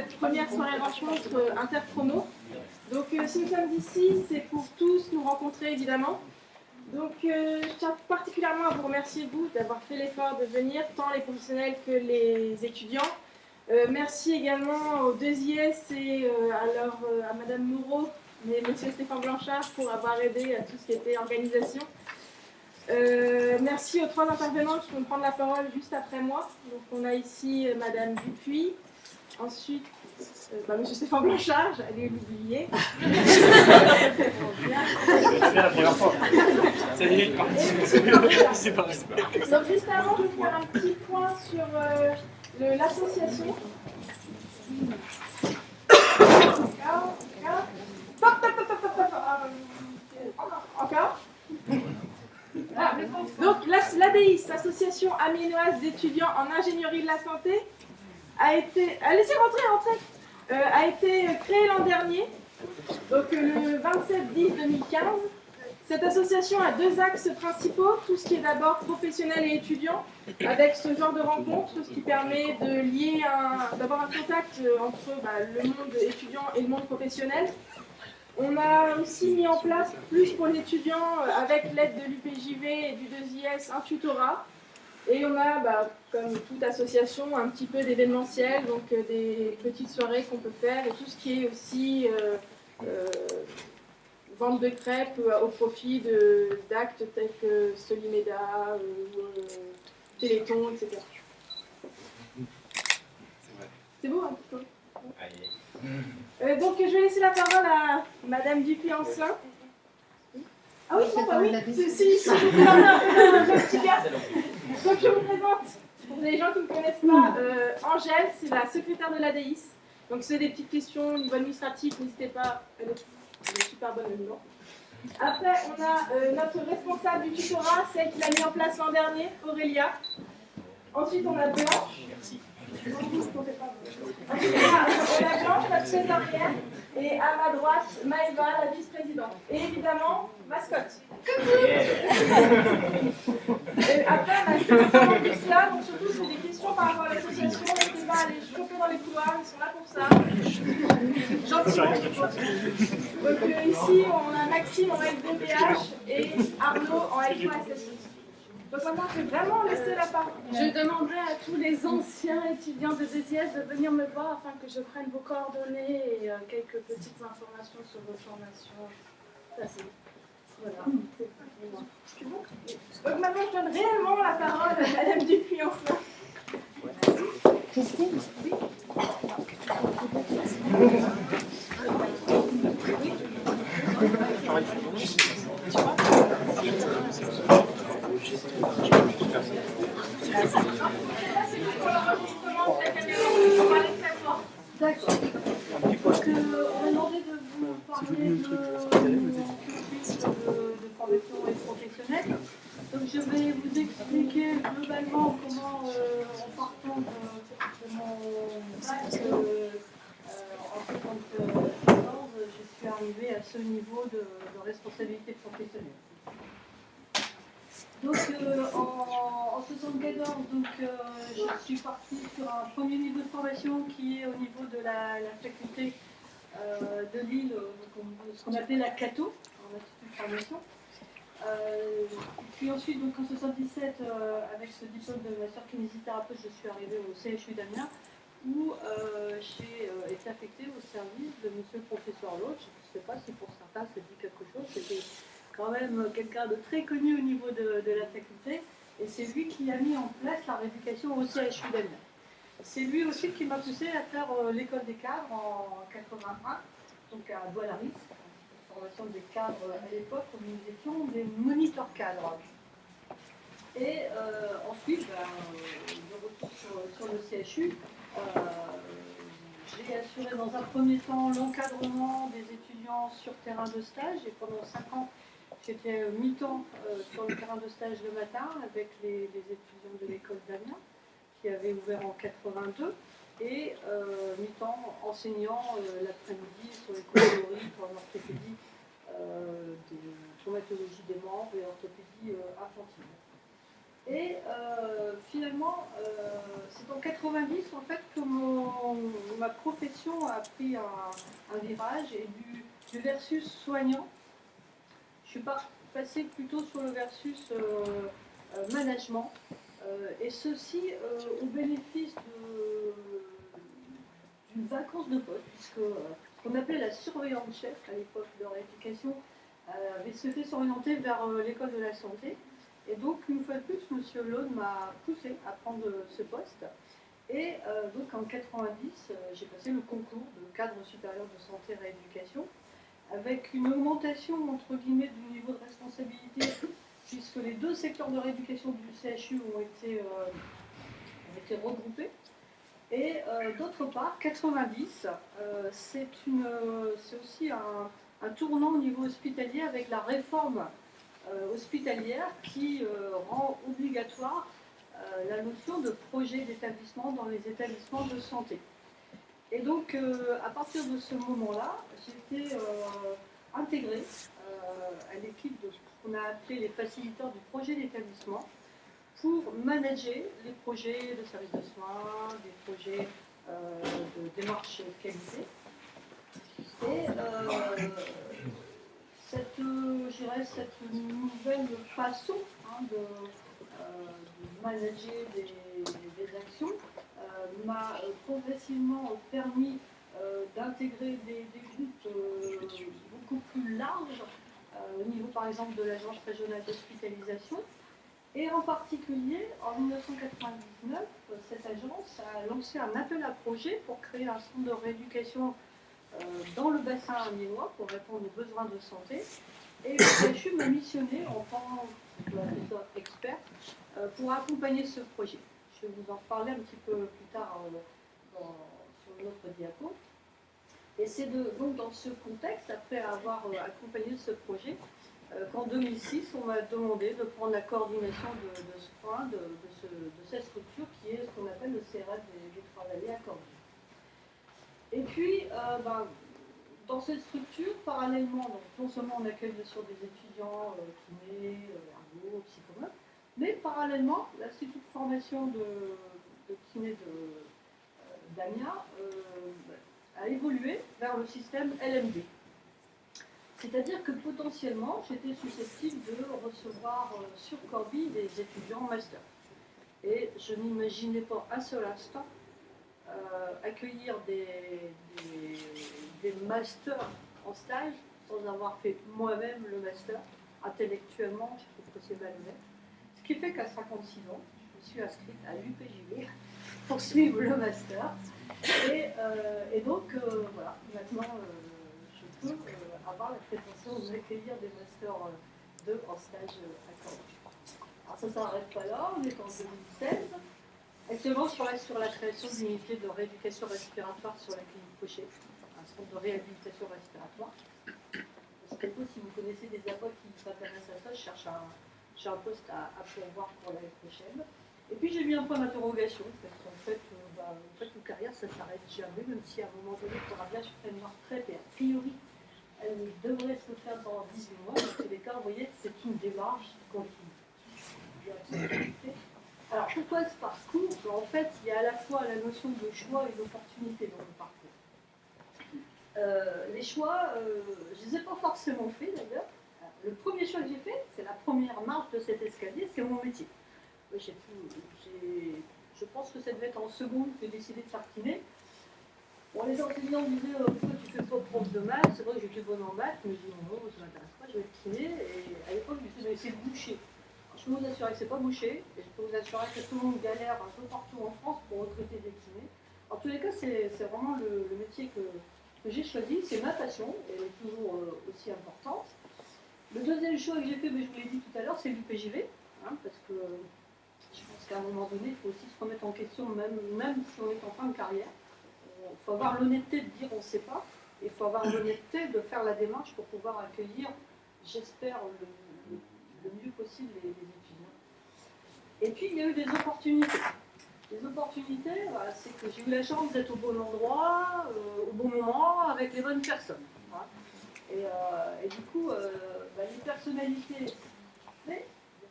cette première soirée rencontre interpromo. Donc si nous sommes ici, c'est pour tous nous rencontrer évidemment. Donc je tiens particulièrement à vous remercier vous d'avoir fait l'effort de venir, tant les professionnels que les étudiants. Merci également aux deux IS et à Madame Moreau et Monsieur Stéphane Blanchard pour avoir aidé à tout ce qui était organisation. Merci aux trois intervenants qui vont prendre la parole juste après moi. Donc on a ici Madame Dupuis, ensuite Monsieur Stéphane Blanchard, j'allais l'oublier. C'est la première fois. Ça y est, c'est pas vrai. Donc juste avant, je vais faire un petit point sur l'association. Encore. Donc l'ADIS, l'Association amiénoise d'étudiants en ingénierie de la santé, a été créée l'an dernier, donc le 27/10/2015. Cette association a deux axes principaux, tout ce qui est d'abord professionnel et étudiant, avec ce genre de rencontre, ce qui permet de lier, d'avoir un contact entre le monde étudiant et le monde professionnel. On a aussi mis en place, plus pour les étudiants, avec l'aide de l'UPJV et du 2IS, un tutorat. Et on a, comme toute association, un petit peu d'événementiel, donc des petites soirées qu'on peut faire, et tout ce qui est aussi vente de crêpes au profit d'actes tels que Solimeda, Téléthon, etc. C'est beau, hein? Donc je vais laisser la parole à Madame Dupuis-Ancelin. Ah oui, si, je vous parle un peu d'un petit gars. Donc je vous présente, pour les gens qui ne connaissent pas, Angèle, c'est la secrétaire de l'ADIS. Donc c'est des petites questions au niveau administratif, n'hésitez pas, elle est super bonne maintenant. Après, on a notre responsable du tutorat, celle qui l'a mis en place l'an dernier, Aurélia. Ensuite, on a Blanche. Merci. Ensuite, on a Blanche, la trésorière, et à ma droite, Maëva, la vice-présidente. Et évidemment, mascotte. Et après, on a tout cela, donc surtout, c'est des questions par rapport à l'association. N'hésitez pas à les choper dans les couloirs, ils sont là pour ça. Gentiment. Donc ici, on a Maxime en LDBH et Arnaud en L3SSI. Donc maintenant, je vais vraiment laisser la parole. Je demanderai à tous les anciens étudiants de DSIS de venir me voir afin que je prenne vos coordonnées et quelques petites informations sur vos formations passées. Voilà. C'est bon. Donc maintenant, je donne réellement la parole à Madame Dupuis-Ancelin. Christine? Oui. D'accord. Donc, on m'a demandé de vous parler de formation et professionnelle. Donc, je vais vous expliquer globalement comment, en partant de mon bac en 1974, je suis arrivée à ce niveau de responsabilité professionnelle. Donc en 1974, je suis partie sur un premier niveau de formation qui est au niveau de la faculté de Lille, ce qu'on appelait la CATO, en institut de formation. Puis ensuite, donc, en 1977, avec ce diplôme de master kinésithérapeute, je suis arrivée au CHU d'Amiens, où j'ai été affectée au service de monsieur le professeur Loach. Je ne sais pas si pour certains ça dit quelque chose, c'était quand même quelqu'un de très connu au niveau de la faculté, et c'est lui qui a mis en place la rééducation au CHU d'Amiens. C'est lui aussi qui m'a poussé à faire l'école des cadres en 81, donc à Doualaris, formation des cadres à l'époque où nous étions des moniteurs cadres. Et ensuite, de retour sur le CHU, j'ai assuré dans un premier temps l'encadrement des étudiants sur terrain de stage, et pendant 5 ans, j'étais mi-temps sur le terrain de stage le matin avec les étudiants de l'école d'Amiens qui avaient ouvert en 82, et mi-temps enseignant l'après-midi sur les théories en orthopédie, de traumatologie des membres et orthopédie infantile. Et finalement, c'est en 90 en fait que ma profession a pris un virage et du versus soignant, je suis passée plutôt sur le versus management, et ceci au bénéfice d'une vacance de poste, puisque ce qu'on appelait la surveillante chef à l'époque de rééducation avait souhaité s'orienter vers l'école de la santé. Et donc, une fois de plus, M. Laune m'a poussé à prendre ce poste. Et donc, en 90, j'ai passé le concours de cadre supérieur de santé et rééducation, avec une augmentation, entre guillemets, du niveau de responsabilité, puisque les deux secteurs de rééducation du CHU ont été regroupés. Et d'autre part, 90, c'est aussi un tournant au niveau hospitalier avec la réforme hospitalière qui rend obligatoire la notion de projet d'établissement dans les établissements de santé. Et donc, à partir de ce moment-là, j'ai été intégrée à l'équipe de ce qu'on a appelé les facilitateurs du projet d'établissement pour manager les projets de services de soins, des projets de démarche qualité. Et cette nouvelle façon de manager des actions m'a progressivement permis d'intégrer des groupes beaucoup plus larges au niveau par exemple de l'agence régionale d'hospitalisation. Et en particulier, en 1999, cette agence a lancé un appel à projet pour créer un centre de rééducation dans le bassin amiénois pour répondre aux besoins de santé. Et le CHU m'a missionné en tant qu'expert pour accompagner ce projet. Je vais vous en reparler un petit peu plus tard sur notre diapo. Et c'est donc dans ce contexte, après avoir accompagné ce projet, qu'en 2006, on m'a demandé de prendre la coordination de ce point, de cette structure qui est ce qu'on appelle le CRF des Trois-Vallées à Cordoue. Et puis, dans cette structure, parallèlement, donc, non seulement on accueille bien sûr des étudiants kinés, ergo, psychologues, mais parallèlement, l'Institut de formation de kiné d'Amiens a évolué vers le système LMD. C'est-à-dire que potentiellement, j'étais susceptible de recevoir sur Corbie des étudiants en master. Et je n'imaginais pas un seul instant accueillir des masters en stage sans avoir fait moi-même le master. Intellectuellement, je trouve que c'est malhonnête. Ce qui fait qu'à 56 ans, je me suis inscrite à l'UPJV pour suivre le master. Et donc, voilà, maintenant, je peux avoir la prétention d'accueillir des masters 2 en stage à Cordoue. Alors ça ne s'arrête pas là, on est en 2016. Actuellement, je travaille sur la création d'une unité de rééducation respiratoire sur la clinique Cochet, un centre de réhabilitation respiratoire. Si vous connaissez des APOC qui s'intéressent à ça, je cherche un poste à pourvoir pour l'année prochaine. Et puis j'ai mis un point d'interrogation, parce qu'en fait, une carrière, ça ne s'arrête jamais, même si à un moment donné, il faudra bien que je prenne une retraite, et a priori, elle devrait se faire dans 18 mois. Dans tous les cas, vous voyez, c'est une démarche continue. Alors, pourquoi ce parcours? En fait, il y a à la fois la notion de choix et d'opportunité dans le parcours. Les choix, je ne les ai pas forcément faits d'ailleurs. Le premier choix que j'ai fait, c'est la première marche de cet escalier, c'est mon métier. Je pense que ça devait être en seconde que j'ai décidé de faire kiné. Bon, les enseignants me disaient pourquoi tu fais pas prof de maths? C'est vrai que j'étais bonne en maths, mais je dis non, ça ne m'intéresse pas, je vais être kiné. Et à l'époque, je me suis dit, c'est bouché. Je peux vous assurer que c'est pas bouché, et je peux vous assurer que tout le monde galère un peu partout en France pour recruter des kinés. En tous les cas, c'est vraiment le métier que j'ai choisi, c'est ma passion, et elle est toujours aussi importante. Le deuxième choix que j'ai fait, mais je vous l'ai dit tout à l'heure, c'est l'UPJV, parce que je pense qu'à un moment donné, il faut aussi se remettre en question, même si on est en fin de carrière. Il faut avoir l'honnêteté de dire on ne sait pas, et il faut avoir l'honnêteté de faire la démarche pour pouvoir accueillir, j'espère, le mieux possible les étudiants. Et puis, il y a eu des opportunités. Les opportunités, c'est que j'ai eu la chance d'être au bon endroit, au bon moment, avec les bonnes personnes. Et du coup, les personnalités... Mais,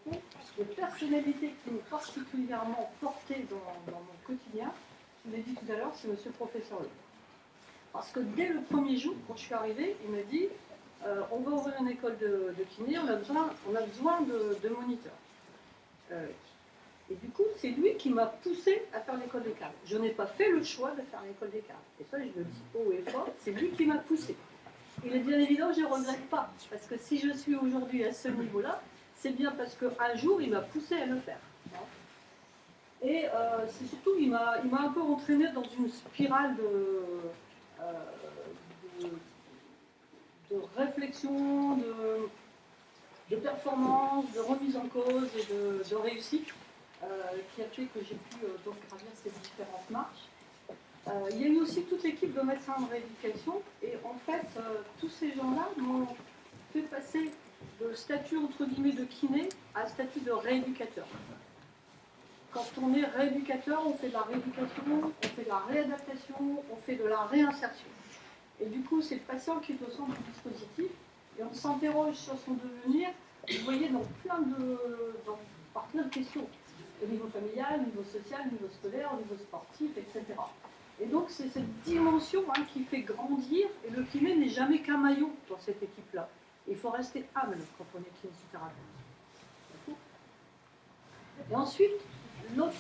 du coup, des personnalités qui m'ont particulièrement porté dans mon quotidien, je vous l'ai dit tout à l'heure, c'est monsieur le professeur Le. Parce que dès le premier jour, quand je suis arrivée, il m'a dit on va ouvrir une école de kiné, on a besoin de moniteurs. Et du coup, c'est lui qui m'a poussé à faire l'école des cadres. Je n'ai pas fait le choix de faire l'école des cadres. Et ça, je le dis haut et fort, c'est lui qui m'a poussé. Il est bien évident, je ne regrette pas. Parce que si je suis aujourd'hui à ce niveau-là, c'est bien parce qu'un jour, il m'a poussé à le faire. Et c'est surtout, il m'a un peu entraîné dans une spirale de réflexion, de performance, de remise en cause et de réussite qui a fait que j'ai pu donc gravir ces différentes marches. Il y a eu aussi toute l'équipe de médecins de rééducation et en fait tous ces gens-là m'ont fait passer de statut entre guillemets de kiné à statut de rééducateur. Quand on est rééducateur, on fait de la rééducation, on fait de la réadaptation, on fait de la réinsertion. Et du coup, c'est le patient qui est au centre du dispositif et on s'interroge sur son devenir, vous voyez, par plein de questions, au niveau familial, au niveau social, au niveau scolaire, au niveau sportif, etc. Et donc, c'est cette dimension qui fait grandir, et le kiné n'est jamais qu'un maillon dans cette équipe-là. Il faut rester humble quand on est kinésithérapeute. Et ensuite, l'autre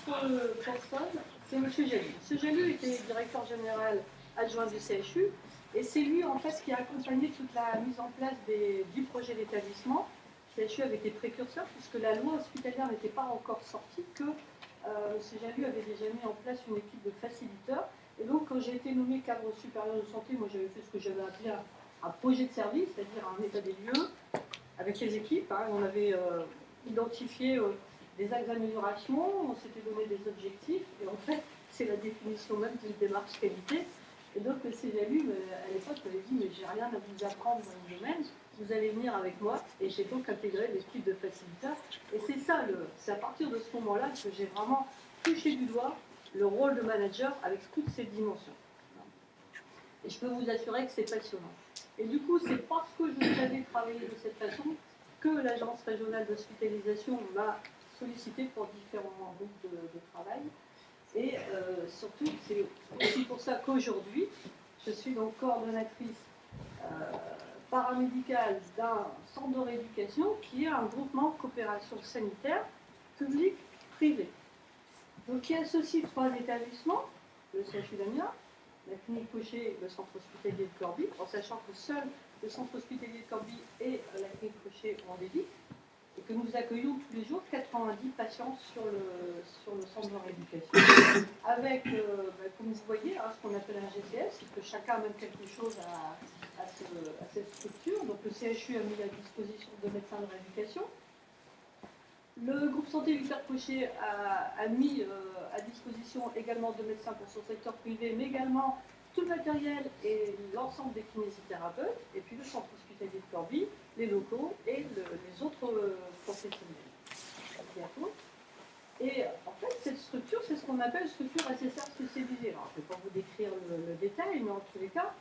personne, c'est M. Jalu. M. Jalu était directeur général adjoint du CHU, et c'est lui en fait qui a accompagné toute la mise en place du projet d'établissement. Le CHU avait été précurseur puisque la loi hospitalière n'était pas encore sortie, que M. Jalu avait déjà mis en place une équipe de facilitateurs. Et donc quand j'ai été nommé cadre supérieur de santé, moi j'avais fait ce que j'avais appelé un projet de service, c'est-à-dire un état des lieux avec les équipes. On avait identifié des axes d'amélioration, on s'était donné des objectifs, et en fait c'est la définition même d'une démarche qualité. Et donc le CGLU, à l'époque, m'avait dit mais j'ai rien à vous apprendre dans le domaine, vous allez venir avec moi, et j'ai donc intégré l'équipe de facilitateurs. Et c'est ça, c'est à partir de ce moment-là que j'ai vraiment touché du doigt le rôle de manager avec toutes ces dimensions. Et je peux vous assurer que c'est passionnant. Et du coup, c'est parce que je savais travailler de cette façon que l'agence régionale d'hospitalisation m'a sollicité pour différents groupes de travail. Et surtout, c'est aussi pour ça qu'aujourd'hui, je suis donc coordonnatrice paramédicale d'un centre de rééducation qui est un groupement de coopération sanitaire public-privé. Donc qui associe 3 établissements, le CHU d'Amiens, la clinique Cochet et le centre hospitalier de Corbie, en sachant que seul le centre hospitalier de Corbie et la clinique Cochet ont en débit, et que nous accueillons tous les jours 90 patients sur le centre de rééducation, avec, comme vous voyez, ce qu'on appelle un GCS, que chacun amène quelque chose à cette structure. Donc le CHU a mis à disposition de médecins de rééducation. Le groupe santé Victor Cochet a mis à disposition également de médecins pour son secteur privé, mais également tout le matériel et l'ensemble des kinésithérapeutes, et puis le centre hospitalier de Corbie, les locaux et les autres professionnels. Et en fait, cette structure, c'est ce qu'on appelle structure SSR spécialisée. Alors, je ne vais pas vous décrire le détail, mais en tous les cas,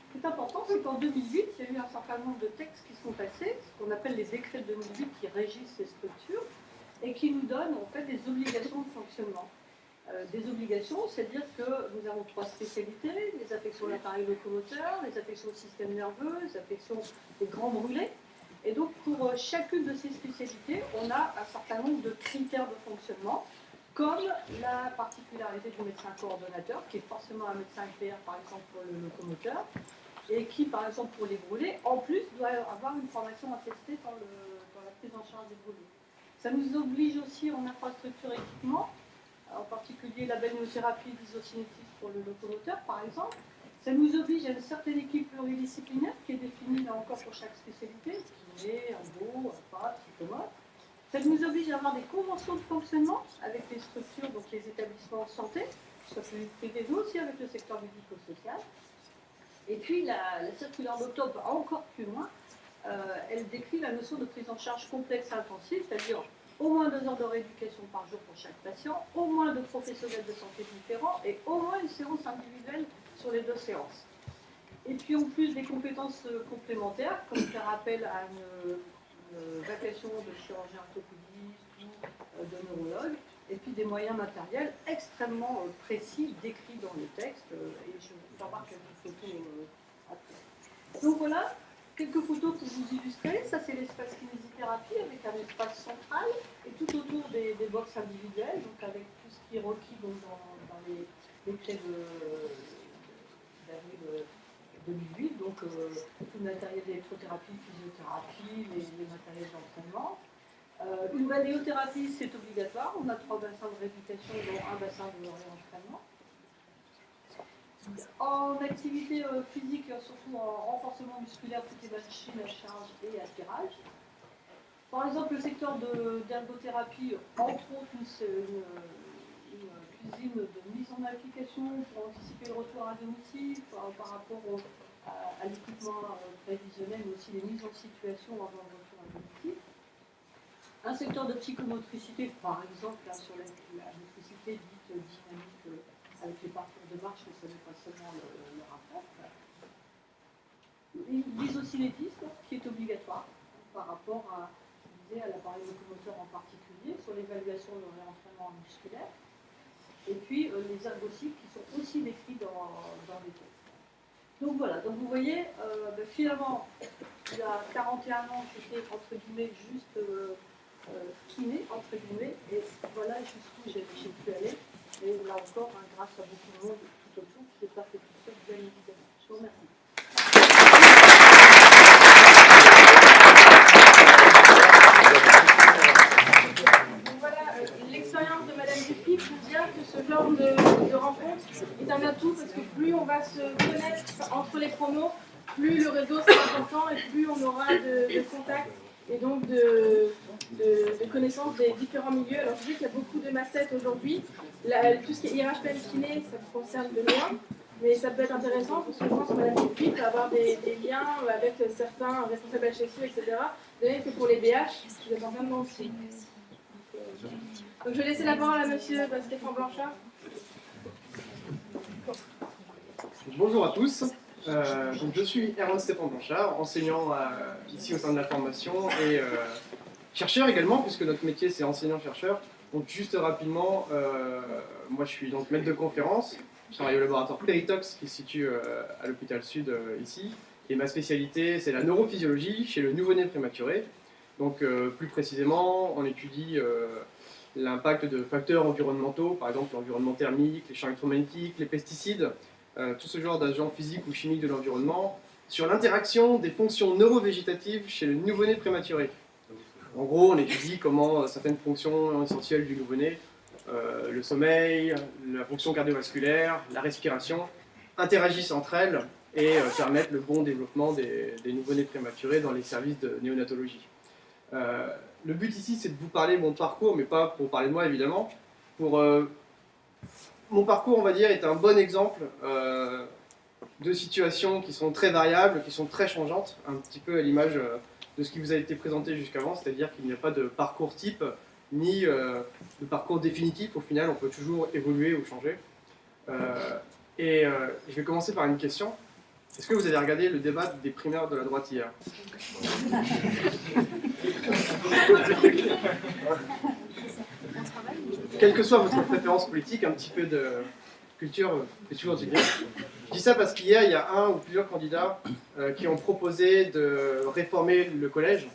ce qui est important, c'est qu'en 2008, il y a eu un certain nombre de textes qui sont passés, ce qu'on appelle les décrets de 2008 qui régissent ces structures, et qui nous donnent en fait des obligations de fonctionnement. Des obligations, c'est-à-dire que nous avons 3 spécialités, les affections de l'appareil locomoteur, les affections du système nerveux, les affections des grands brûlés. Et donc pour chacune de ces spécialités, on a un certain nombre de critères de fonctionnement, comme la particularité du médecin coordonnateur, qui est forcément un médecin IPR par exemple pour le locomoteur, et qui par exemple pour les brûlés, en plus doit avoir une formation attestée dans la prise en charge des brûlés. Ça nous oblige aussi en infrastructure et équipement, en particulier la balnéothérapie d'isocinétisme pour le locomoteur, par exemple. Ça nous oblige à une certaine équipe pluridisciplinaire qui est définie là encore pour chaque spécialité, kiné, endo, APA, psychomote. Ça nous oblige à avoir des conventions de fonctionnement avec les structures, donc les établissements de santé, soit public privé, mais aussi avec le secteur médico-social. Et puis la circulaire d'octobre va encore plus loin. Elle décrit la notion de prise en charge complexe et intensive, c'est-à-dire au moins 2 heures de rééducation par jour pour chaque patient, au moins 2 professionnels de santé différents et au moins une séance individuelle sur les 2 séances. Et puis en plus des compétences complémentaires, comme faire appel à une vacation de chirurgien orthopédiste de neurologue, et puis des moyens matériels extrêmement précis décrits dans le texte, et je vais faire voir quelques photos après. Donc voilà, quelques photos pour vous illustrer. Ça, c'est l'espace kinésithérapie avec un espace central et tout autour des box individuelles, donc avec tout ce qui est requis donc, dans les clés d'avril 2008, donc tout le matériel d'électrothérapie, physiothérapie, les matériels d'entraînement. Une balnéothérapie, c'est obligatoire. On a 3 bassins de rééducation, dont un bassin de réentraînement. En activité physique, surtout en renforcement musculaire, toutes les machines à charge et à tirage. Par exemple, le secteur d'ergothérapie, entre autres, c'est une cuisine de mise en application pour anticiper le retour à domicile, par rapport à l'équipement prévisionnel, mais aussi les mises en situation avant le retour à domicile. Un secteur de psychomotricité, par exemple, là, sur la motricité dite dynamique avec les parcours de marche, mais ça n'est pas seulement le rapport. L'isocinétisme, qui est obligatoire par rapport à l'appareil locomoteur en particulier, sur l'évaluation de réentraînement musculaire. Et puis les ergocides qui sont aussi décrits dans les textes. Donc voilà, donc vous voyez, finalement, il y a 41 ans, j'étais entre guillemets juste kiné, entre guillemets, et voilà jusqu'où j'ai pu aller. Et là encore, grâce à beaucoup de monde tout autour, qui n'est pas fait tout seul, bien évidemment. Je vous remercie. L'expérience de Madame Dupuis prouve bien que ce genre de rencontre est un atout parce que plus on va se connaître entre les promos, plus le réseau sera important et plus on aura de contacts et donc de connaissances des différents milieux. Alors je sais qu'il y a beaucoup de massettes aujourd'hui. Tout ce qui est IRHPM kiné, ça me concerne de loin, mais ça peut être intéressant parce que je pense que Madame Dupuis peut avoir des liens avec certains responsables HSE, etc. De même que pour les BH, je les entends aussi. Donc je vais laisser la parole à monsieur Stéphane Blanchard. Bonjour à tous. Donc je suis Erwan Stéphane Blanchard, enseignant ici au sein de la formation et chercheur également, puisque notre métier c'est enseignant-chercheur. Donc juste rapidement, moi je suis donc maître de conférence, je travaille au laboratoire Péritox qui se situe à l'hôpital Sud ici, et ma spécialité c'est la neurophysiologie chez le nouveau-né prématuré. Donc plus précisément, on étudie l'impact de facteurs environnementaux, par exemple l'environnement thermique, les champs électromagnétiques, les pesticides, tout ce genre d'agents physiques ou chimiques de l'environnement, sur l'interaction des fonctions neurovégétatives chez le nouveau-né prématuré. En gros, on étudie comment certaines fonctions essentielles du nouveau-né, le sommeil, la fonction cardiovasculaire, la respiration, interagissent entre elles et permettent le bon développement des nouveau-nés prématurés dans les services de néonatologie. Le but ici, c'est de vous parler de mon parcours, mais pas pour parler de moi, évidemment. Mon parcours, on va dire, est un bon exemple de situations qui sont très variables, qui sont très changeantes, un petit peu à l'image de ce qui vous a été présenté jusqu'avant, c'est-à-dire qu'il n'y a pas de parcours type, ni de parcours définitif. Au final, on peut toujours évoluer ou changer. Je vais commencer par une question. Est-ce que vous avez regardé le débat des primaires de la droite hier ? Quelle que soit votre préférence politique, un petit peu de culture fait toujours du bien. Je dis ça parce qu'hier, il y a un ou plusieurs candidats qui ont proposé de réformer le collège.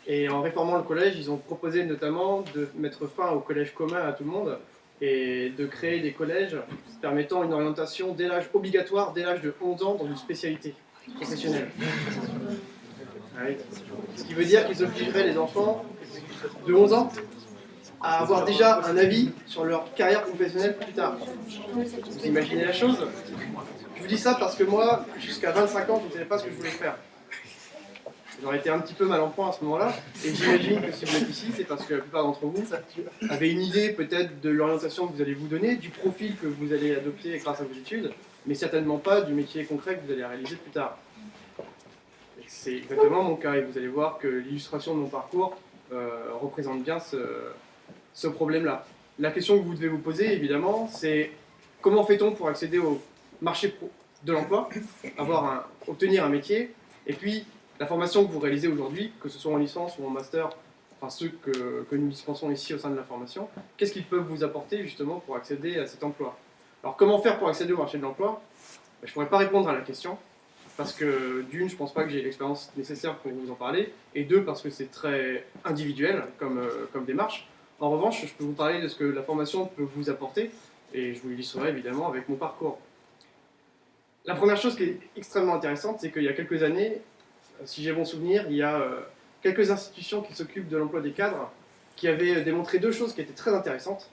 Et en réformant le collège, ils ont proposé notamment de mettre fin au collège commun à tout le monde et de créer des collèges permettant une orientation dès l'âge obligatoire, dès l'âge de 11 ans, dans une spécialité professionnelle. Ce qui veut dire qu'ils obligeraient les enfants de 11 ans à avoir déjà un avis sur leur carrière professionnelle plus tard. Vous imaginez la chose ? Je vous dis ça parce que moi, jusqu'à 25 ans, je ne savais pas ce que je voulais faire. J'aurais été un petit peu mal en point à ce moment-là, et j'imagine que si vous êtes ici, c'est parce que la plupart d'entre vous avez une idée peut-être de l'orientation que vous allez vous donner, du profil que vous allez adopter grâce à vos études, mais certainement pas du métier concret que vous allez réaliser plus tard. C'est exactement mon cas, et vous allez voir que l'illustration de mon parcours représente bien ce problème-là. La question que vous devez vous poser, évidemment, c'est comment fait-on pour accéder au marché de l'emploi, obtenir un métier, et puis la formation que vous réalisez aujourd'hui, que ce soit en licence ou en master, enfin ceux que nous dispensons ici au sein de la formation, qu'est-ce qu'ils peuvent vous apporter justement pour accéder à cet emploi. Alors comment faire pour accéder au marché de l'emploi? Je ne pourrais pas répondre à la question, parce que d'une, je ne pense pas que j'ai l'expérience nécessaire pour vous en parler, et deux, parce que c'est très individuel comme démarche. En revanche, je peux vous parler de ce que la formation peut vous apporter, et je vous l'illustrerai évidemment avec mon parcours. La première chose qui est extrêmement intéressante, c'est qu'il y a quelques années, si j'ai bon souvenir, il y a quelques institutions qui s'occupent de l'emploi des cadres qui avaient démontré deux choses qui étaient très intéressantes.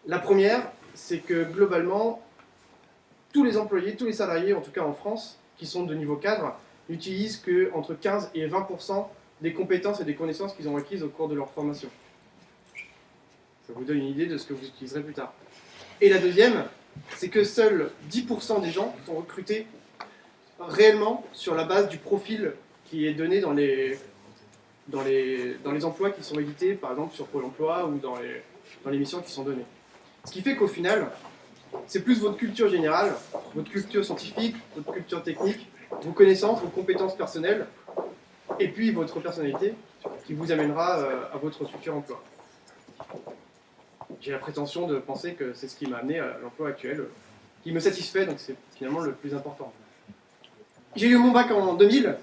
La première, c'est que globalement, tous les employés, tous les salariés, en tout cas en France, qui sont de niveau cadre, n'utilisent qu'entre 15 et 20% des compétences et des connaissances qu'ils ont acquises au cours de leur formation. Ça vous donne une idée de ce que vous utiliserez plus tard. Et la deuxième, c'est que seuls 10% des gens sont recrutés réellement sur la base du profil qui est donné dans les emplois qui sont édités, par exemple sur Pôle emploi ou dans les missions qui sont données. Ce qui fait qu'au final, c'est plus votre culture générale, votre culture scientifique, votre culture technique, vos connaissances, vos compétences personnelles, et puis votre personnalité qui vous amènera à votre futur emploi. J'ai la prétention de penser que c'est ce qui m'a amené à l'emploi actuel, qui me satisfait, donc c'est finalement le plus important. J'ai eu mon bac en 2000.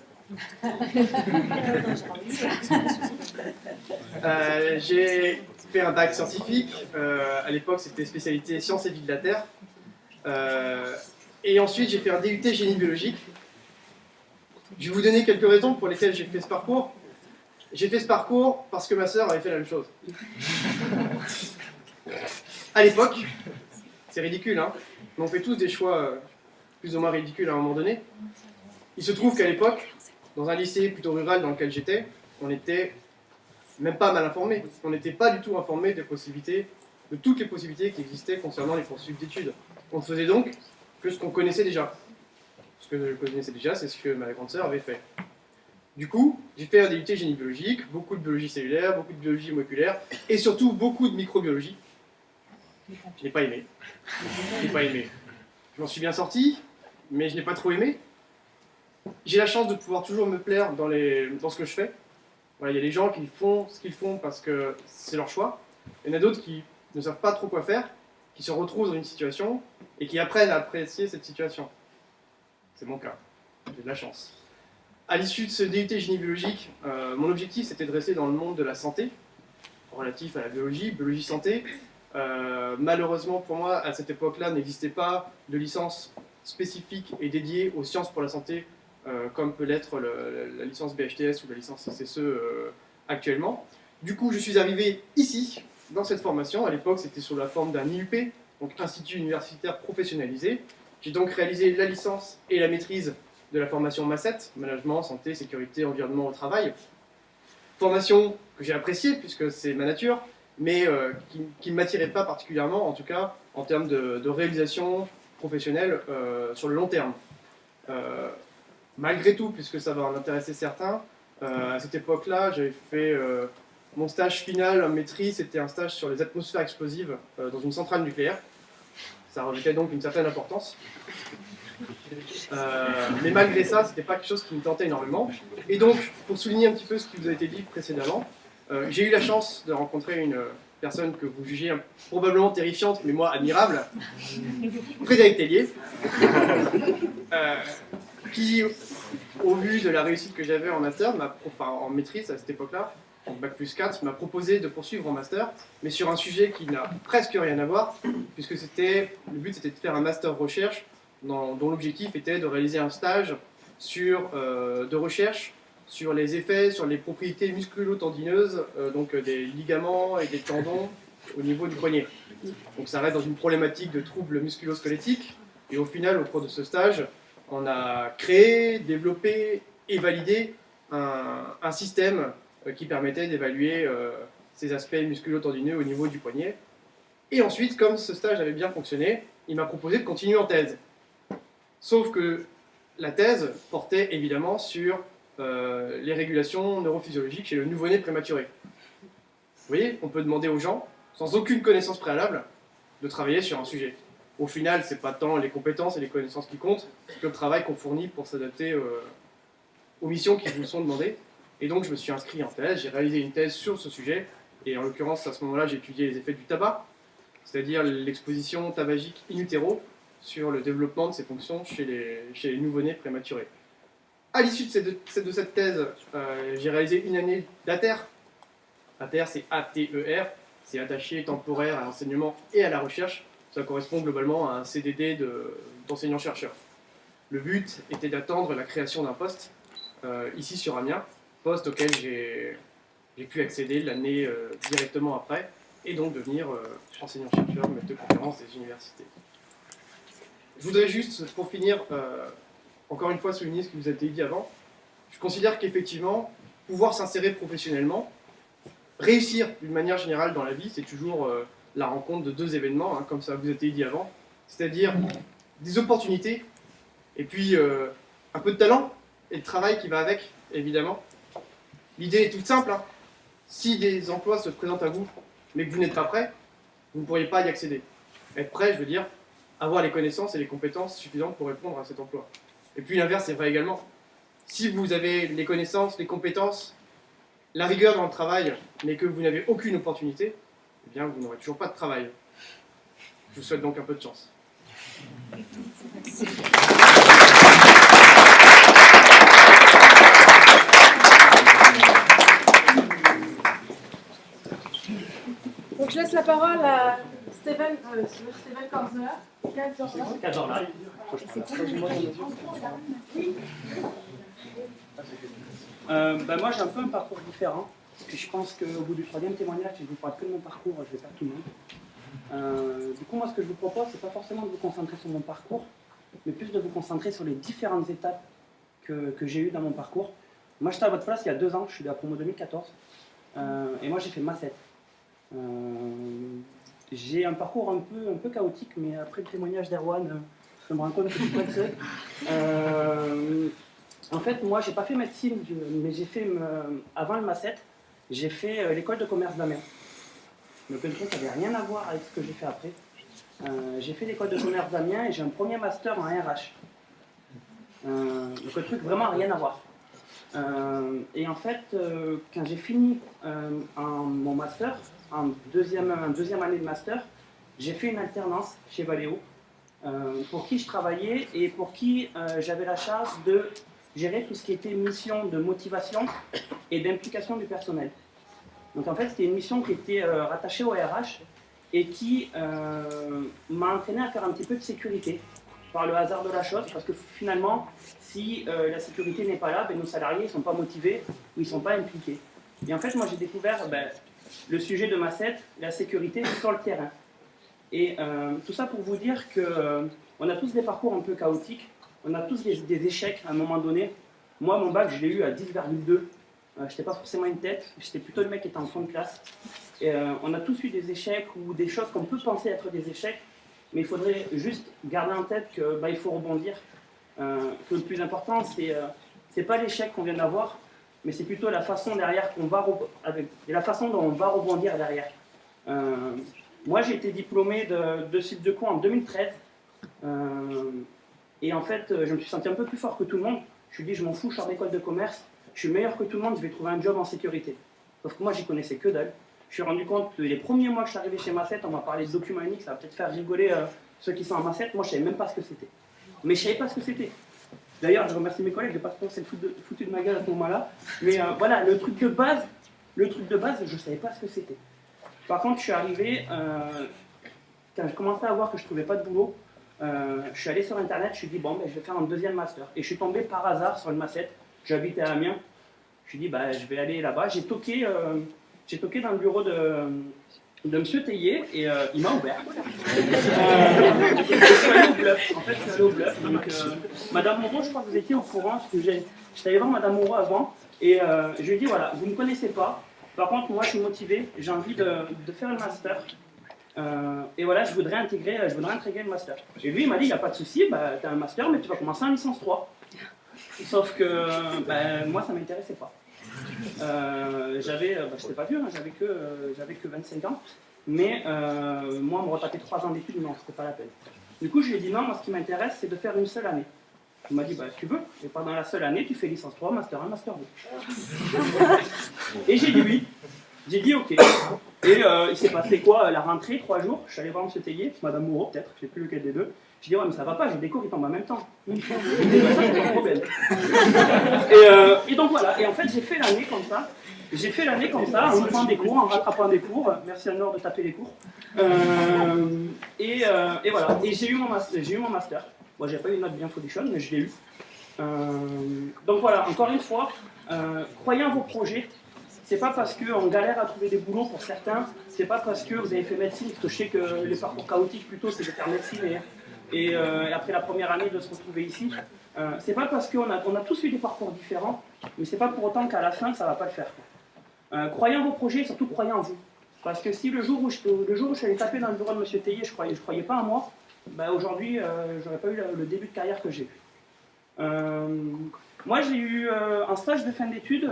J'ai fait un bac scientifique. À l'époque, c'était spécialité sciences et vie de la Terre. Et ensuite, j'ai fait un DUT génie biologique. Je vais vous donner quelques raisons pour lesquelles j'ai fait ce parcours. J'ai fait ce parcours parce que ma sœur avait fait la même chose. À l'époque, c'est ridicule, hein, mais on fait tous des choix plus ou moins ridicules à un moment donné. Il se trouve qu'à l'époque, dans un lycée plutôt rural dans lequel j'étais, on n'était même pas mal informés. On n'était pas du tout informés des possibilités, de toutes les possibilités qui existaient concernant les poursuites d'études. On ne faisait donc que ce qu'on connaissait déjà. Ce que je connaissais déjà, c'est ce que ma grande sœur avait fait. Du coup, j'ai fait un DUT génie biologique, beaucoup de biologie cellulaire, beaucoup de biologie moléculaire, et surtout beaucoup de microbiologie. Je n'ai pas aimé. Je n'ai pas aimé. Je m'en suis bien sorti, mais je n'ai pas trop aimé. J'ai la chance de pouvoir toujours me plaire dans ce que je fais. Voilà, il y a des gens qui font ce qu'ils font parce que c'est leur choix. Il y en a d'autres qui ne savent pas trop quoi faire, qui se retrouvent dans une situation et qui apprennent à apprécier cette situation. C'est mon cas. J'ai de la chance. À l'issue de ce DUT génie biologique, mon objectif c'était de rester dans le monde de la santé, relatif à la biologie, biologie santé. Malheureusement pour moi, à cette époque-là, n'existait pas de licence spécifique et dédiée aux sciences pour la santé, comme peut l'être la licence BHTS ou la licence CCSE actuellement. Du coup, je suis arrivé ici, dans cette formation. À l'époque, c'était sous la forme d'un IUP, donc Institut Universitaire Professionnalisé. J'ai donc réalisé la licence et la maîtrise de la formation MACET, Management, Santé, Sécurité, Environnement au Travail. Formation que j'ai appréciée, puisque c'est ma nature, mais qui ne m'attirait pas particulièrement, en tout cas en termes de réalisation professionnelle sur le long terme. Malgré tout, puisque ça va en intéresser certains, à cette époque-là, j'avais fait mon stage final en maîtrise, c'était un stage sur les atmosphères explosives dans une centrale nucléaire. Ça revêtait donc une certaine importance. Mais malgré ça, c'était pas quelque chose qui me tentait énormément. Et donc, pour souligner un petit peu ce qui vous a été dit précédemment, j'ai eu la chance de rencontrer une personne que vous jugez probablement terrifiante, mais moi admirable, Frédéric Tellier, qui, au vu de la réussite que j'avais en master, en maîtrise à cette époque-là, en bac plus 4, m'a proposé de poursuivre en master, mais sur un sujet qui n'a presque rien à voir, puisque le but c'était de faire un master recherche dont l'objectif était de réaliser un stage de recherche sur les effets, sur les propriétés musculo-tendineuses, donc des ligaments et des tendons au niveau du poignet. Donc ça reste dans une problématique de troubles musculo-squelettiques, et au final, au cours de ce stage, on a créé, développé et validé un système qui permettait d'évaluer ces aspects musculo-tendineux au niveau du poignet. Et ensuite, comme ce stage avait bien fonctionné, il m'a proposé de continuer en thèse. Sauf que la thèse portait évidemment sur les régulations neurophysiologiques chez le nouveau-né prématuré. Vous voyez, on peut demander aux gens, sans aucune connaissance préalable, de travailler sur un sujet. Au final, ce n'est pas tant les compétences et les connaissances qui comptent, que le travail qu'on fournit pour s'adapter aux missions qui vous sont demandées. Et donc je me suis inscrit en thèse, j'ai réalisé une thèse sur ce sujet, et en l'occurrence à ce moment-là j'ai étudié les effets du tabac, c'est-à-dire l'exposition tabagique in utero sur le développement de ses fonctions chez les nouveau-nés prématurés. À l'issue de cette thèse, j'ai réalisé une année d'ATER. ATER, c'est A-T-E-R, c'est attaché temporaire à l'enseignement et à la recherche. Ça correspond globalement à un CDD d'enseignant-chercheur. Le but était d'attendre la création d'un poste ici sur Amiens, poste auquel j'ai pu accéder l'année directement après, et donc devenir enseignant-chercheur, maître de conférence des universités. Je voudrais juste, pour finir, encore une fois souligner ce qui vous a été dit avant. Je considère qu'effectivement, pouvoir s'insérer professionnellement, réussir d'une manière générale dans la vie, c'est toujours la rencontre de deux événements, hein, comme ça vous a été dit avant, c'est-à-dire des opportunités, et puis un peu de talent, et de travail qui va avec, évidemment. L'idée est toute simple, hein. Si des emplois se présentent à vous, mais que vous n'êtes pas prêt, vous ne pourriez pas y accéder. Être prêt, je veux dire, avoir les connaissances et les compétences suffisantes pour répondre à cet emploi. Et puis l'inverse est vrai également. Si vous avez les connaissances, les compétences, la rigueur dans le travail, mais que vous n'avez aucune opportunité, eh bien vous n'aurez toujours pas de travail. Je vous souhaite donc un peu de chance. Donc je laisse la parole à Steven Korzer. Moi j'ai un peu un parcours différent, parce que je pense qu'au bout du troisième témoignage, je ne vous parle que de mon parcours, je vais faire tout le monde. Du coup, moi ce que je vous propose, c'est pas forcément de vous concentrer sur mon parcours, mais plus de vous concentrer sur les différentes étapes que j'ai eues dans mon parcours. Moi j'étais à votre place il y a 2 ans, je suis de la promo 2014, et moi j'ai fait MACET. J'ai un parcours un peu chaotique, mais après le témoignage d'Erwan, je me rends compte que je suis pas le seul. En fait, moi, j'ai pas fait médecine, mais j'ai fait, avant le MACET, j'ai fait l'école de commerce d'Amiens. Donc le truc, ça n'avait rien à voir avec ce que j'ai fait après. J'ai fait l'école de commerce d'Amiens et j'ai un premier master en RH. Donc le truc, vraiment rien à voir. Et en fait, quand j'ai fini mon master, en deuxième année de master, j'ai fait une alternance chez Valeo, pour qui je travaillais et pour qui j'avais la charge de gérer tout ce qui était mission de motivation et d'implication du personnel. Donc en fait, c'était une mission qui était rattachée au RH et qui m'a entraîné à faire un petit peu de sécurité, par le hasard de la chose, parce que finalement, si la sécurité n'est pas là, nos salariés ne sont pas motivés ou ils ne sont pas impliqués. Et en fait, moi j'ai découvert le sujet de MACET, la sécurité sur le terrain. Et tout ça pour vous dire qu'on a tous des parcours un peu chaotiques, on a tous des échecs à un moment donné. Moi, mon bac, je l'ai eu à 10,2. Je n'étais pas forcément une tête, j'étais plutôt le mec qui était en fond de classe. Et on a tous eu des échecs ou des choses qu'on peut penser être des échecs, mais il faudrait juste garder en tête qu'il faut rebondir. Que le plus important, c'est pas l'échec qu'on vient d'avoir, mais c'est plutôt la façon derrière la façon dont on va rebondir derrière. Moi, j'ai été diplômé de Sup de Co en 2013. Et en fait, je me suis senti un peu plus fort que tout le monde. Je me suis dit, je m'en fous, je sors d'école de commerce, je suis meilleur que tout le monde, je vais trouver un job en sécurité. Sauf que moi, j'y connaissais que dalle. Je suis rendu compte que les premiers mois que je suis arrivé chez MACET, on m'a parlé de documents uniques, ça va peut-être faire rigoler ceux qui sont en MACET. Moi, je ne savais même pas ce que c'était. Mais je ne savais pas ce que c'était. D'ailleurs, je remercie mes collègues, je n'ai pas pensé le foutu de ma gueule à ce moment-là. Mais voilà, le truc de base, je ne savais pas ce que c'était. Par contre, je suis arrivé, quand je commençais à voir que je ne trouvais pas de boulot, je suis allé sur internet, je me suis dit bon, je vais faire un deuxième master. Et je suis tombé par hasard sur le MACET, j'habitais à Amiens. Je me suis dit je vais aller là-bas. J'ai toqué dans le bureau de M. Théier et il m'a ouvert. Je suis allé au bluff. En fait, je suis allé au bluff. Donc, Madame Moreau, je crois que vous étiez au courant, parce que j'étais allé voir Madame Moreau avant et je lui ai dit voilà, vous ne me connaissez pas. Par contre, moi, je suis motivé, j'ai envie de faire le master. Et voilà, je voudrais intégrer le master. Et lui, il m'a dit, il n'y a pas de souci, tu as un master, mais tu vas commencer en licence 3. Sauf que moi, ça ne m'intéressait pas. J'étais pas vieux, hein, j'avais que 25 ans. Mais moi, me retaper 3 ans d'études, non, c'était pas la peine. Du coup, je lui ai dit non, moi, ce qui m'intéresse, c'est de faire une seule année. Il m'a dit, bah, tu veux. Et pendant la seule année, tu fais licence 3, master 1, master 2. Et j'ai dit oui. J'ai dit ok. Et il s'est passé quoi? La rentrée, 3 jours, je suis allé voir M. Tellier, Mme Moreau peut-être, je ne sais plus lequel des deux. J'ai dit ouais mais ça va pas, j'ai des cours qui tombent en même temps. Il dit, bah, ça c'est pas un problème. Et donc voilà, et en fait j'ai fait l'année comme ça. J'ai fait l'année comme ça, en faisant des cours, en rattrapant des cours. Merci à Nord de taper les cours. Et voilà, et j'ai eu mon master. Moi j'ai pas eu une note bien folichonne, mais je l'ai eu. Donc voilà, encore une fois, croyez en vos projets. C'est pas parce qu'on galère à trouver des boulots pour certains, c'est pas parce que vous avez fait médecine, parce que je sais que les parcours chaotiques plutôt c'est de faire médecine et après la première année de se retrouver ici. C'est pas parce qu'on a tous eu des parcours différents, mais c'est pas pour autant qu'à la fin ça va pas le faire. Croyez en vos projets et surtout croyez en vous. Parce que si le jour où je suis allé taper dans le bureau de M. Tellier, je croyais pas en moi, bah aujourd'hui j'aurais pas eu le début de carrière que j'ai eu. Moi j'ai eu un stage de fin d'études.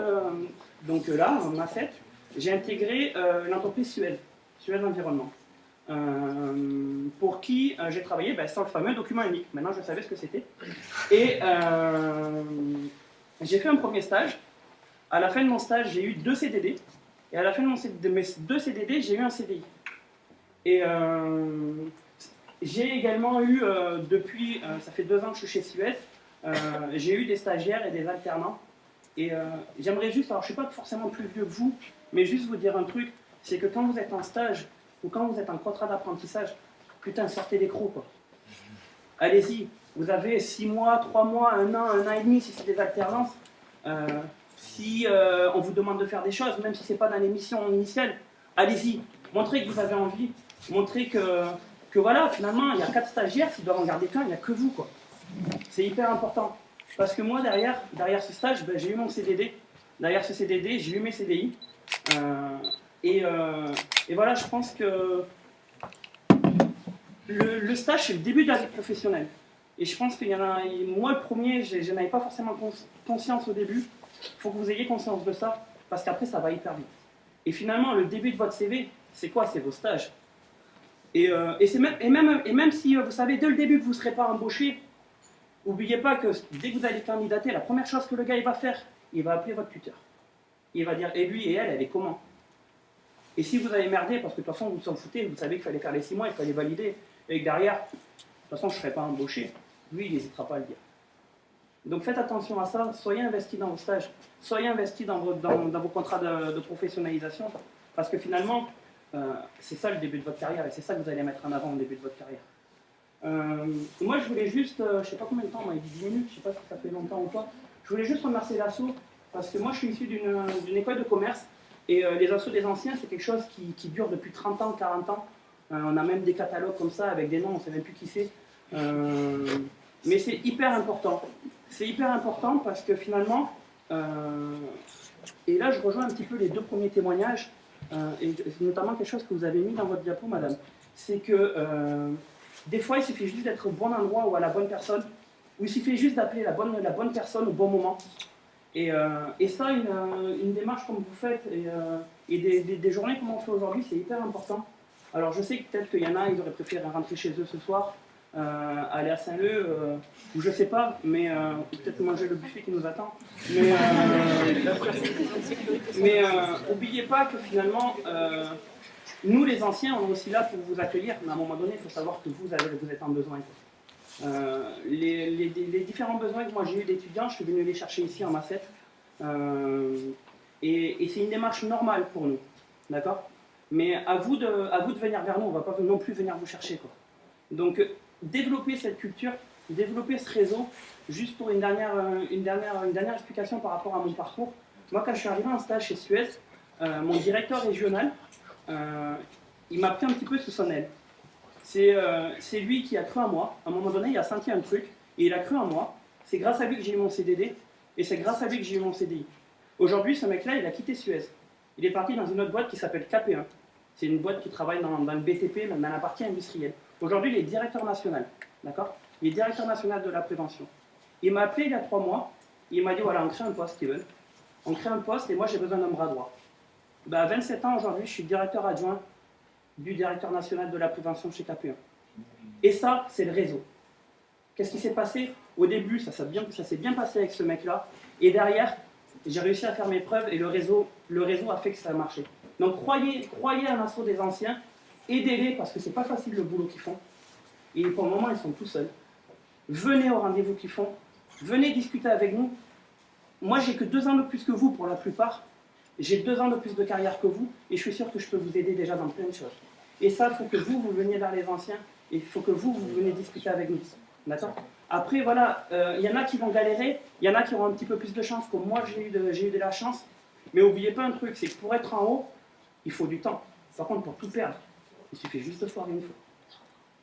Donc là, en MA7, j'ai intégré l'entreprise Suez Environnement, pour qui j'ai travaillé sur le fameux document unique. Maintenant, je savais ce que c'était. Et j'ai fait un premier stage. À la fin de mon stage, j'ai eu 2 CDD. Et à la fin de mes 2 CDD, j'ai eu un CDI. Et j'ai également eu, depuis, ça fait 2 ans que je suis chez Suez, j'ai eu des stagiaires et des alternants. Et j'aimerais juste, alors je ne suis pas forcément plus vieux que vous, mais juste vous dire un truc, c'est que quand vous êtes en stage ou quand vous êtes en contrat d'apprentissage, putain, sortez les crocs, quoi. Allez-y, vous avez 6 mois, 3 mois, 1 an et demi si c'est des alternances. Si on vous demande de faire des choses, même si ce n'est pas dans l'émission initiale, allez-y, montrez que vous avez envie, montrez que voilà, finalement, il y a 4 stagiaires, s'ils doivent en garder qu'un, il n'y a que vous, quoi. C'est hyper important. Parce que moi, derrière ce stage, j'ai eu mon CDD. Derrière ce CDD, j'ai eu mes CDI. Et voilà, je pense que le stage, c'est le début de la vie professionnelle. Et je pense qu'il y en a... Moi, le premier, je n'avais pas forcément conscience au début. Il faut que vous ayez conscience de ça, parce qu'après, ça va hyper vite. Et finalement, le début de votre CV, c'est quoi? C'est vos stages. Et même si vous savez dès le début que vous ne serez pas embauché, n'oubliez pas que dès que vous allez candidater, la première chose que le gars il va faire, il va appeler votre tuteur. Il va dire, et lui et elle est comment? Et si vous avez merdé, parce que de toute façon vous s'en foutez, vous savez qu'il fallait faire les 6 mois, il fallait valider, et que derrière, de toute façon je ne serai pas embauché, lui il n'hésitera pas à le dire. Donc faites attention à ça, soyez investis dans vos stages, soyez investis dans vos contrats de professionnalisation, parce que finalement, c'est ça le début de votre carrière, et c'est ça que vous allez mettre en avant au début de votre carrière. Moi je voulais juste, je ne sais pas combien de temps, on m'a dit 10 minutes, je ne sais pas si ça fait longtemps ou pas, je voulais juste remercier l'ASSO, parce que moi je suis issu d'une école de commerce, et les assos des anciens c'est quelque chose qui dure depuis 30 ans, 40 ans, on a même des catalogues comme ça avec des noms, on ne sait même plus qui c'est, mais c'est hyper important parce que finalement, et là je rejoins un petit peu les 2 premiers témoignages, et notamment quelque chose que vous avez mis dans votre diapo madame, c'est que des fois, il suffit juste d'être au bon endroit ou à la bonne personne, ou il suffit juste d'appeler la bonne personne au bon moment. Et ça, une démarche comme vous faites, et des journées comme on fait aujourd'hui, c'est hyper important. Alors je sais que peut-être qu'il y en a, ils auraient préféré rentrer chez eux ce soir, aller à Saint-Leu, ou je sais pas, mais peut-être manger le buffet qui nous attend. Mais n'oubliez pas que finalement... nous, les anciens, on est aussi là pour vous accueillir, mais à un moment donné, il faut savoir que vous êtes en besoin. Les différents besoins que moi j'ai eu d'étudiants, je suis venu les chercher ici en MA7. Et c'est une démarche normale pour nous, d'accord? Mais à vous de venir vers nous, on ne va pas non plus venir vous chercher, quoi. Donc, développer cette culture, développer ce réseau, juste pour une dernière explication par rapport à mon parcours. Moi, quand je suis arrivé en stage chez Suez, mon directeur régional, il m'a pris un petit peu sous son aile. C'est lui qui a cru en moi. À un moment donné, il a senti un truc et il a cru en moi. C'est grâce à lui que j'ai eu mon CDD et c'est grâce à lui que j'ai eu mon CDI. Aujourd'hui, ce mec-là, il a quitté Suez. Il est parti dans une autre boîte qui s'appelle KP1. C'est une boîte qui travaille dans le BTP, dans la partie industrielle. Aujourd'hui, il est directeur national. D'accord? Il est directeur national de la prévention. Il m'a appelé il y a 3 mois. Il m'a dit voilà, on crée un poste, Steven. On crée un poste et moi, j'ai besoin d'un bras droit. À 27 ans aujourd'hui, je suis directeur adjoint du directeur national de la prévention chez KP1. Et ça, c'est le réseau. Qu'est-ce qui s'est passé? Au début, ça s'est bien passé avec ce mec-là. Et derrière, j'ai réussi à faire mes preuves et le réseau a fait que ça a marché. Donc croyez à l'assaut des anciens, aidez-les parce que c'est pas facile le boulot qu'ils font. Et pour le moment, ils sont tout seuls. Venez au rendez-vous qu'ils font, venez discuter avec nous. Moi, j'ai que 2 ans de plus que vous pour la plupart. J'ai 2 ans de plus de carrière que vous et je suis sûr que je peux vous aider déjà dans plein de choses. Et ça, il faut que vous veniez vers les anciens et il faut que vous veniez discuter avec nous. D'accord ? Après, voilà, il y en a qui vont galérer, il y en a qui auront un petit peu plus de chance, comme moi j'ai eu de la chance. Mais n'oubliez pas un truc, c'est que pour être en haut, il faut du temps. Par contre, pour tout perdre, il suffit juste de foirer une fois.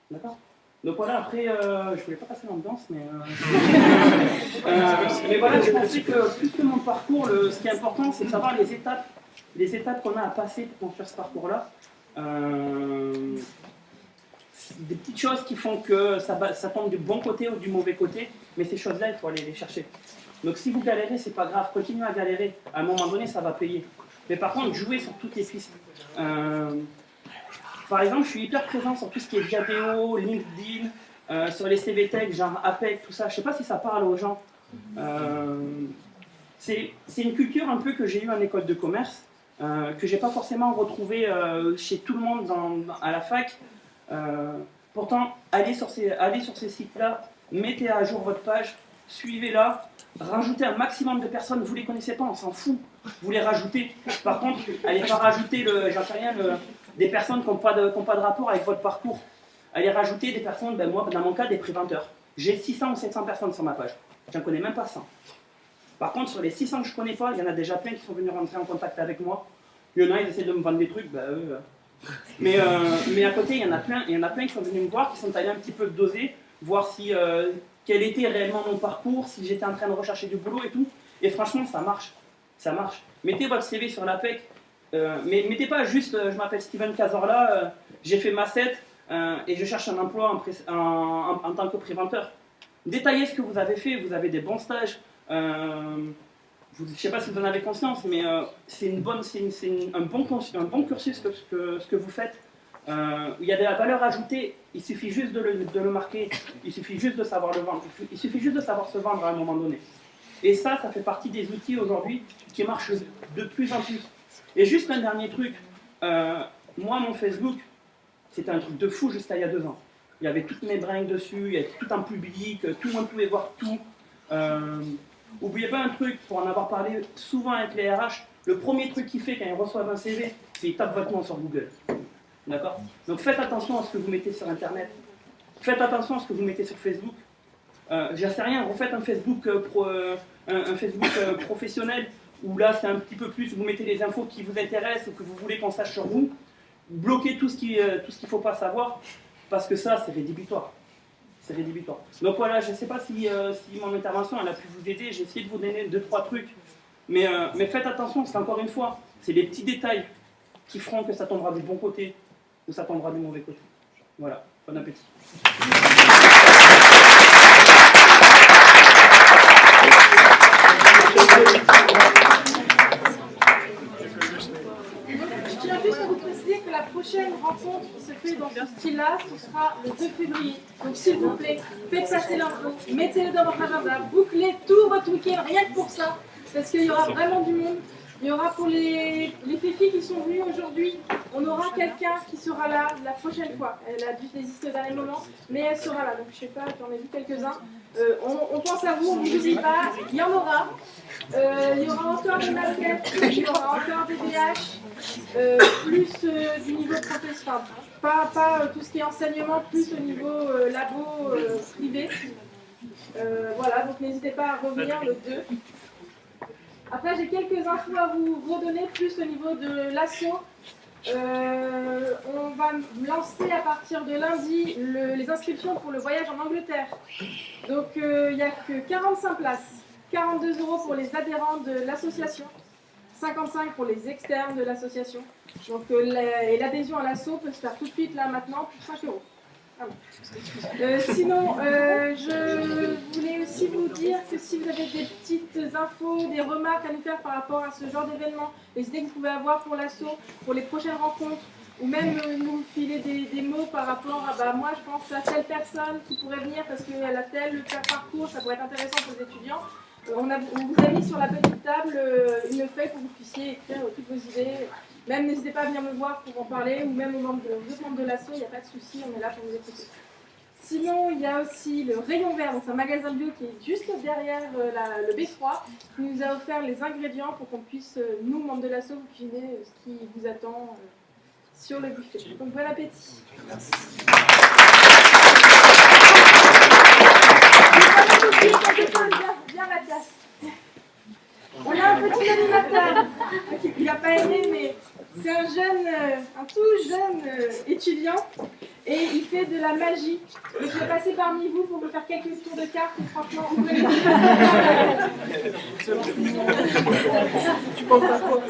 D'accord ? Donc voilà, après, je voulais pas passer l'ambiance, mais voilà, je pensais que plus que mon parcours, ce qui est important, c'est de savoir les étapes qu'on a à passer pour construire ce parcours-là. Des petites choses qui font que ça tombe du bon côté ou du mauvais côté, mais ces choses-là, il faut aller les chercher. Donc si vous galérez, c'est pas grave, continuez à galérer. À un moment donné, ça va payer. Mais par contre, jouez sur toutes les pistes. Par exemple, je suis hyper présent sur tout ce qui est Viadeo, LinkedIn, sur les CV Tech, genre APEC, tout ça. Je sais pas si ça parle aux gens. C'est une culture un peu que j'ai eue en école de commerce, que j'ai pas forcément retrouvée chez tout le monde à la fac. Pourtant, allez sur ces sites-là, mettez à jour votre page, suivez-la, rajoutez un maximum de personnes, vous les connaissez pas, on s'en fout, vous les rajoutez. Par contre, allez pas rajouter, des personnes qui n'ont pas de rapport avec votre parcours. Allez rajouter des personnes, moi, dans mon cas, des préventeurs. J'ai 600 ou 700 personnes sur ma page, j'en connais même pas 100. Par contre, sur les 600 que je connais pas, il y en a déjà plein qui sont venus rentrer en contact avec moi. Il y en a, ils essaient de me vendre des trucs, mais à côté, il y en a plein qui sont venus me voir, qui sont allés un petit peu doser, voir quel était réellement mon parcours, si j'étais en train de rechercher du boulot et tout. Et franchement, ça marche. Ça marche. Mettez votre CV sur l'APEC, mais mettez pas juste je m'appelle Steven Cazorla, j'ai fait ma 7 et je cherche un emploi en tant que préventeur. Détaillez ce que vous avez fait, vous avez des bons stages. Je ne sais pas si vous en avez conscience, mais c'est un bon cursus ce que vous faites. Il y a de la valeur ajoutée, il suffit juste de le marquer, il suffit juste de savoir le vendre, il suffit juste de savoir se vendre à un moment donné. Et ça fait partie des outils aujourd'hui qui marchent de plus en plus. Et juste un dernier truc, moi mon Facebook, c'était un truc de fou jusqu'à il y a 2 ans. Il y avait toutes mes bringues dessus, il y avait tout en public, tout le monde pouvait voir tout. N'oubliez pas un truc, pour en avoir parlé souvent avec les RH, le premier truc qu'ils font quand ils reçoivent un CV, c'est qu'ils tapent votre nom sur Google. D'accord ? Donc faites attention à ce que vous mettez sur Internet. Faites attention à ce que vous mettez sur Facebook. J'en sais rien, refaites un Facebook, professionnel, où là c'est un petit peu plus, vous mettez les infos qui vous intéressent ou que vous voulez qu'on sache sur vous. Bloquez tout ce qu'il ne faut pas savoir, parce que ça, c'est rédhibitoire. C'est rédhibitoire. Donc voilà, je ne sais pas si mon intervention elle a pu vous aider, j'ai essayé de vous donner 2-3 trucs. Mais faites attention, c'est encore une fois, c'est les petits détails qui feront que ça tombera du bon côté ou ça tombera du mauvais côté. Voilà, bon appétit. Je tiens juste à vous préciser que la prochaine rencontre qui se fait dans ce style-là, ce sera le 2 février. Donc s'il vous plaît, faites passer l'info, mettez-le dans votre agenda, bouclez tout votre week-end rien que pour ça, parce qu'il y aura vraiment du monde. Il y aura pour les filles qui sont venues aujourd'hui, on aura quelqu'un qui sera là la prochaine fois. Elle a dû désister au dernier moment, mais elle sera là. Donc je sais pas, j'en ai vu quelques-uns. On pense à vous, on ne vous oublie pas, il y en aura. Il y aura encore des maquettes, il y aura encore des BH, plus du niveau professionnel, pas tout ce qui est enseignement, plus au niveau labo privé. Voilà, donc n'hésitez pas à revenir le 2. Après, j'ai quelques infos à vous redonner, plus au niveau de l'assaut. On va lancer à partir de lundi les inscriptions pour le voyage en Angleterre. Donc, il n'y a que 45 places. 42 € pour les adhérents de l'association, 55 pour les externes de l'association. Donc, et l'adhésion à l'assaut peut se faire tout de suite, là, maintenant, pour 5 €. Ah bon. Sinon, je voulais aussi vous dire que si vous avez des petites infos, des remarques à nous faire par rapport à ce genre d'événement, les idées que vous pouvez avoir pour l'assaut, pour les prochaines rencontres, ou même nous filer des mots par rapport à moi je pense à telle personne qui pourrait venir parce qu'elle a tel parcours, ça pourrait être intéressant pour les étudiants. On vous a mis sur la petite table une feuille pour que vous puissiez écrire toutes vos idées. Même n'hésitez pas à venir me voir pour en parler, ou même aux membres de l'asso, il n'y a pas de souci, on est là pour vous écouter. Sinon, il y a aussi le Rayon Vert, donc c'est un magasin bio qui est juste derrière le B3, qui nous a offert les ingrédients pour qu'on puisse, nous, membres de l'asso, vous cuisiner ce qui vous attend sur le buffet. Donc bon appétit. Merci. Bien Mathias. On a un petit animateur, il n'a pas aimé, mais c'est un tout jeune étudiant et il fait de la magie. Donc je vais passer parmi vous pour vous faire quelques tours de cartes et franchement, vous pouvez tu penses pas quoi?